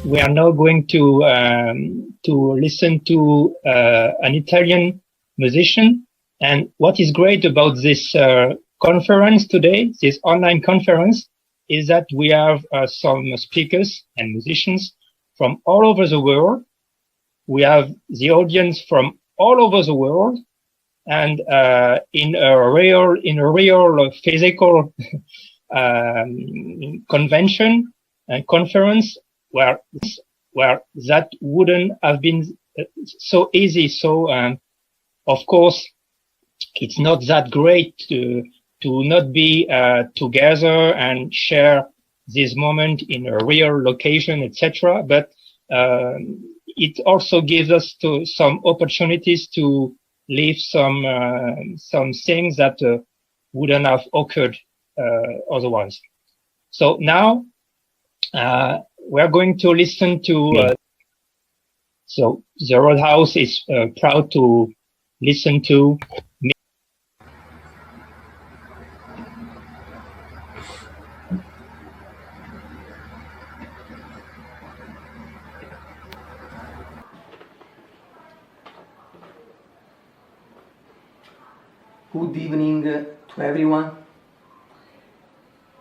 We are now going to listen to an Italian musician. And what is great about this conference today, this online conference, is that we have some speakers and musicians from all over the world. We have the audience from all over the world, and in a real physical convention and conference where that wouldn't have been so easy. So of course it's not that great to not be together and share this moment in a real location, etc. But it also gives us some opportunities to live some things that wouldn't have occurred otherwise. So now we're going to listen to. So the Roadhouse is proud to listen to. Good evening to everyone.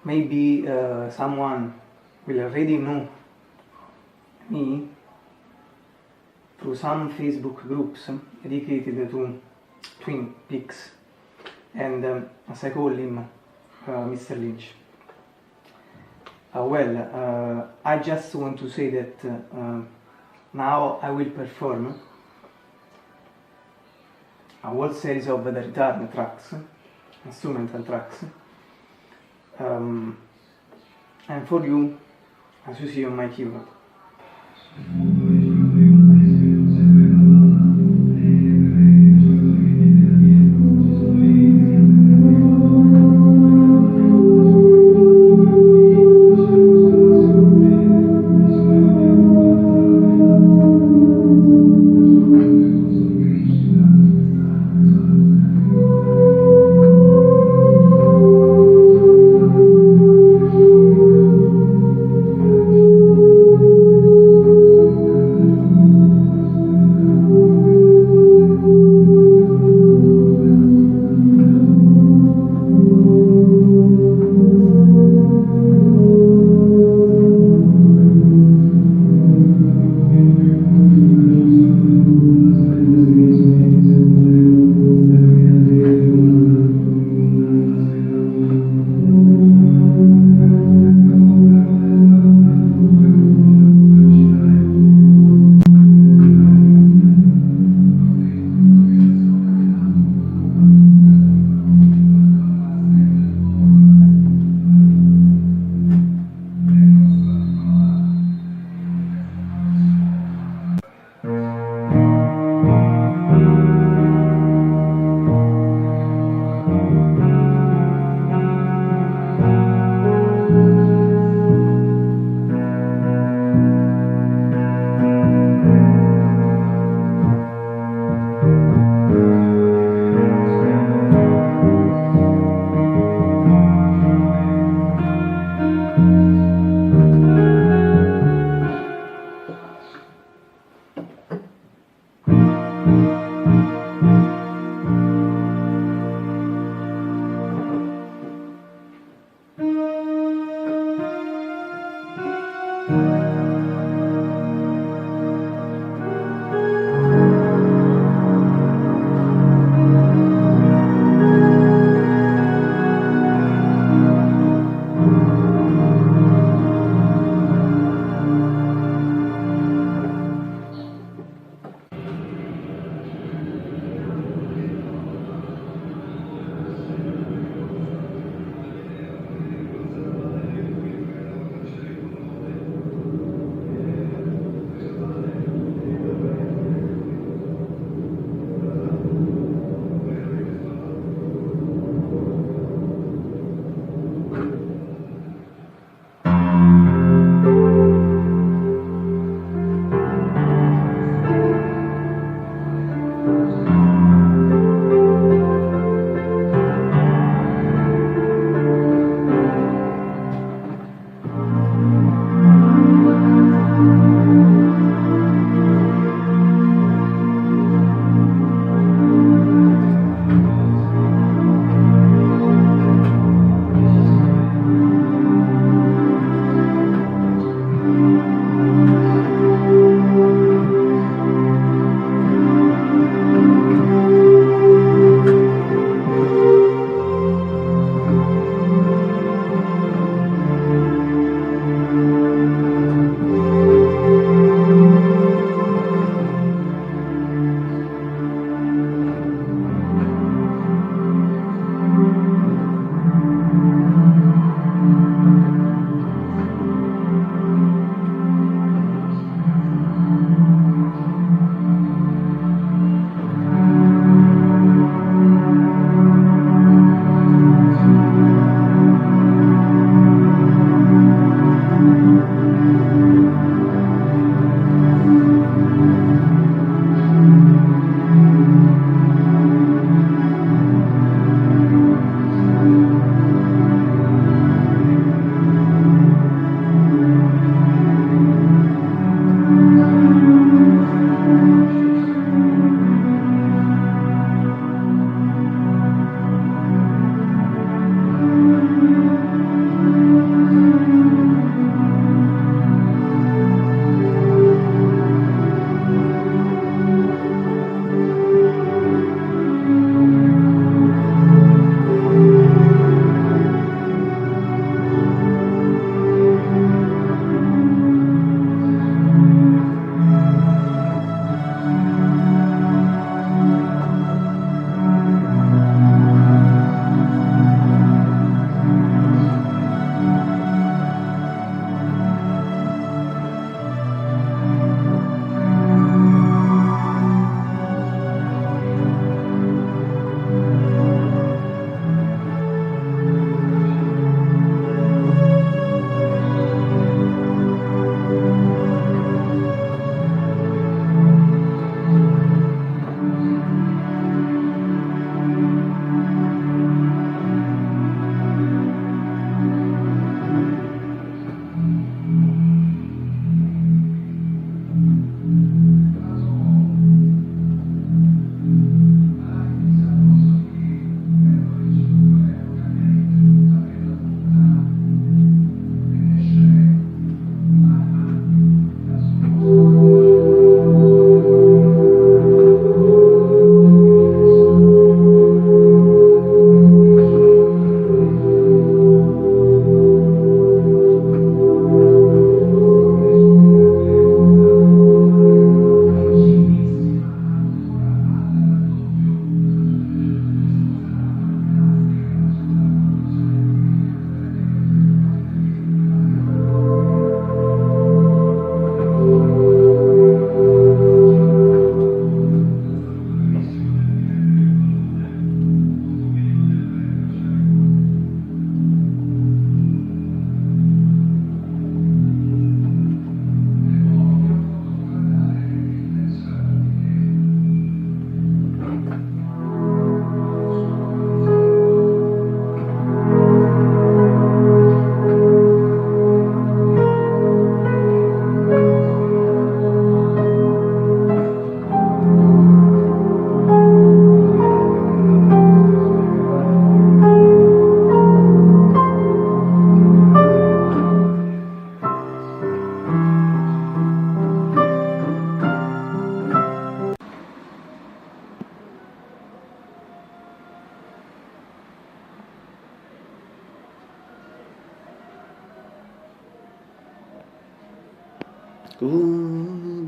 Maybe someone will already know me through some Facebook groups dedicated to Twin Peaks, and as I call him, Mr. Lynch. I just want to say that now I will perform a whole series of the return tracks, instrumental tracks, and for you, as you see on my keyboard.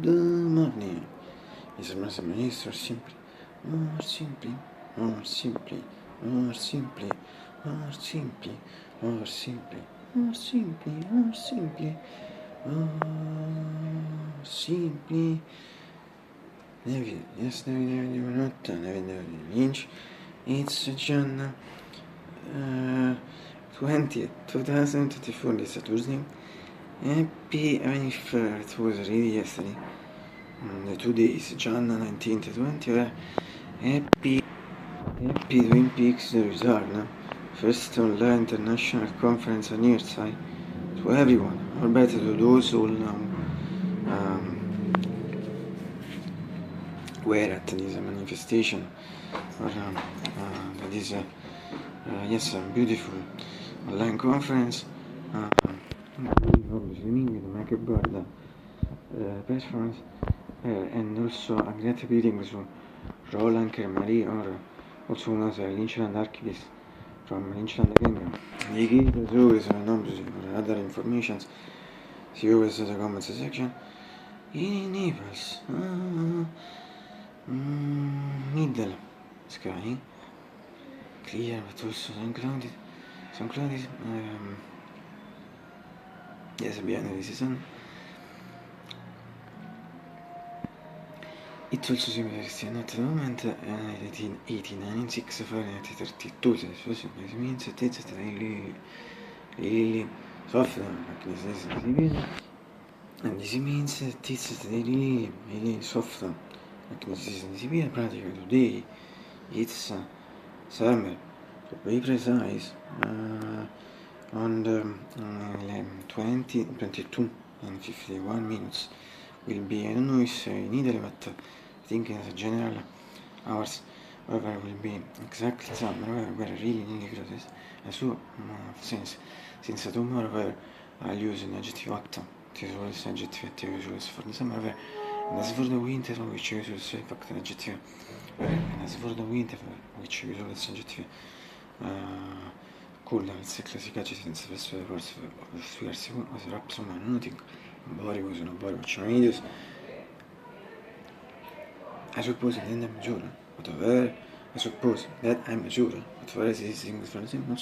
the morning. Is más ministro simply, more simply, more simply, more simply, more simply, more simply, more simply, more simply, more simply. Yes, never not, never inch. It's John 20th, 2024, it's a Tuesday. Happy, even if it was really yesterday. The 2 days, Jan 19th, 20th. Happy Twin Peaks return. First online international conference on Earthside to everyone, or better to those who now were at this manifestation, or that is yes, a beautiful online conference, including the Macabre performance, and also a great greeting to Roland Kermari, or also known as Lynchland Archivist from Lynchland Kingdom. He gives us always numbers or other informations. See always in the comments section. In Naples, middle sky, clear but also unclouded. Yes, behind the season. It also seems at the moment 1896 Fahrenheit 32 Celsius, which means that it's really soft, and this means that it's really soft. Like this is Siberian practically today. It's summer, to be precise, on the 22 and 51 minutes will be, I don't know if in Italy, but I think as a general hours, where will be exactly summer, where really closes. And so, since tomorrow, where I'll use an adjective hot, it is always adjective usually for the summer, where and as for the winter, which is also in fact an adjective, and as for the winter, which is always adjective, cool, it's classificato senza forse spiegarsi o se rap insomma non dico body was no body which medios. I suppose that I'm mature, whatever. I suppose that I'm mature, whatever these things for example.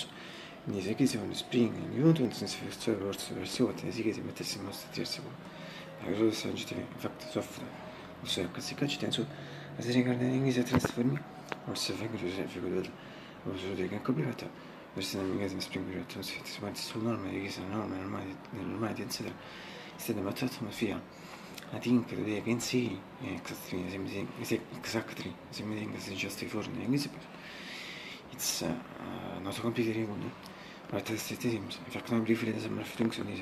In this case, on the spring, and you don't since first words verso what is it mettessimo stesso. La cosa saggitive, infatti soffre. Ossia, questi cacci tenso, a se riguarda in inglese trasformi, or se figure o so che copyright. Verso la mia casa spring period, so it's what so normal, che sono normali, eccetera. Instead of that, ma fia. I think that they can see exactly something is just for the English. It's not so complicated, but it's in fact, I'm briefly as a matter of things on this.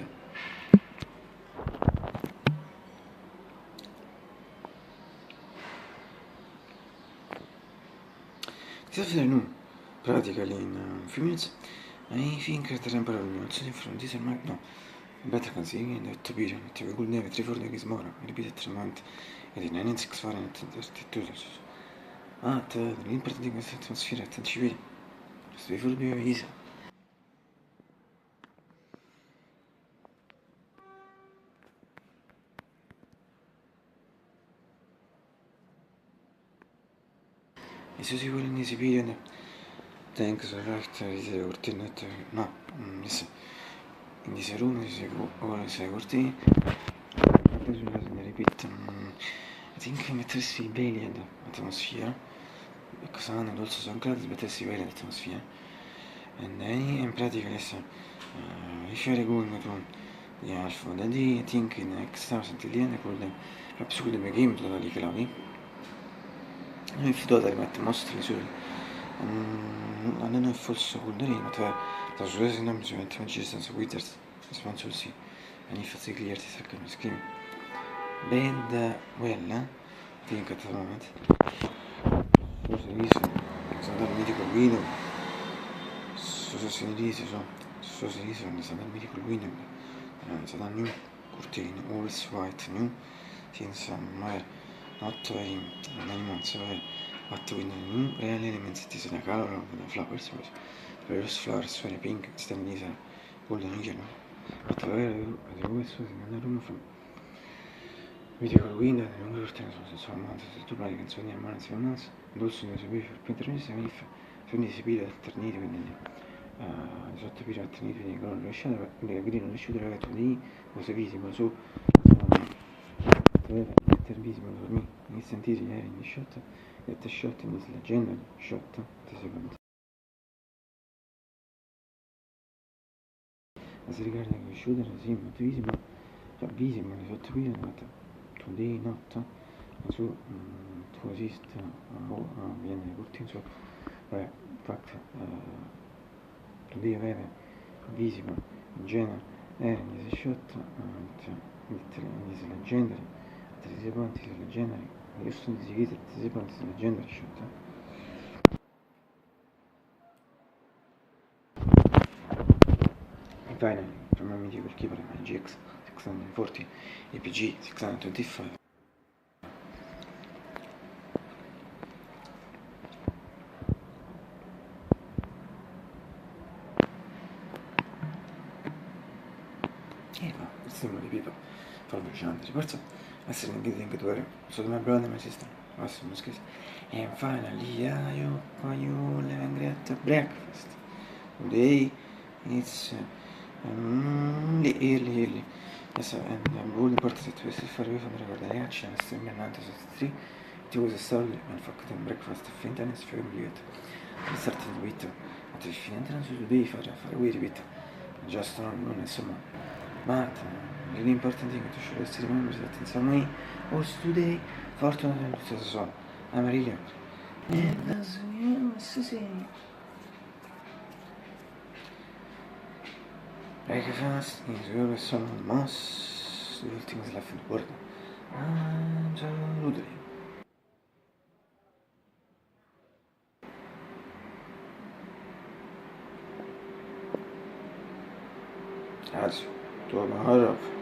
This afternoon, practically in a few minutes, I think that I'm probably not sitting from this and no. Better considering that period, we could never 3-4 days more, repeat at month, and in 96 Fahrenheit 32 Celsius. L'importante di questa atmosfera è tanto civile, questo vi vorrebbe avere. E se si vuole in this period, thanks to the fact that it is coordinate, no, yes, in this room is a coordinate, repeat, I think mettersi bene atmosphere, because I know also some clouds mettersi bene atmosphere, and then in practice, if you're going to the alpha, then I think in next house until the end, called them, perhaps could be game totally cloudy. If totally met mostly sure. I don't know if also could rain, but the Suez numbers went when she's and withers, as one should see, and if it's clear, it's a kind of scheme. Bad, well, I think at the moment. For the reason, it's another medical window. So the reason is another medical window. It's a new curtain, always white, new, since not very many months away. But with the new real elements, it is the color of the flowers. Various flowers, very pink, instead of golden yellow. But however, the always was in another room from. Video con Windows, non riportano senza ammazza, se tu parli canzoni ammazza, ammazza, dolce non si per prendere se mi fa, quindi si pide alternativi, quindi sotto pide alternativi con riuscita, quindi non riuscito a ragazzi lì, cose visibili su, dove mettere visibile per me, mi sentite ieri in shot, e te shot in leggenda, shot, ti secondi. Ma si ricorda che shooter, sì, molto visibile, cioè visibile, sotto pide, today, not, su tu esiste viene curti in su fact today avere visible in genere in this shot in this legendary at this point is legendary io sono disigito at this point is legendary shot e finally from my medieval keyboard my GX 640 APG 625. Stiamo ripeto, farlo giant, forza essere anche 2 ore, so my brother, my sister, awesome, scherzo. And finally, you living at breakfast. Today it's early. Yes, and all important that we still fare from the record reaction, still in 1963. It was a solid and fucking breakfast, fintaness for you. We started with at the fintaness today fare we repeat. Just non insomma. But really important thing to show us remember that in some way also today fortunately so I'm really breakfast is always some of the most little things left in the world. Absolutely. Also, tomorrow.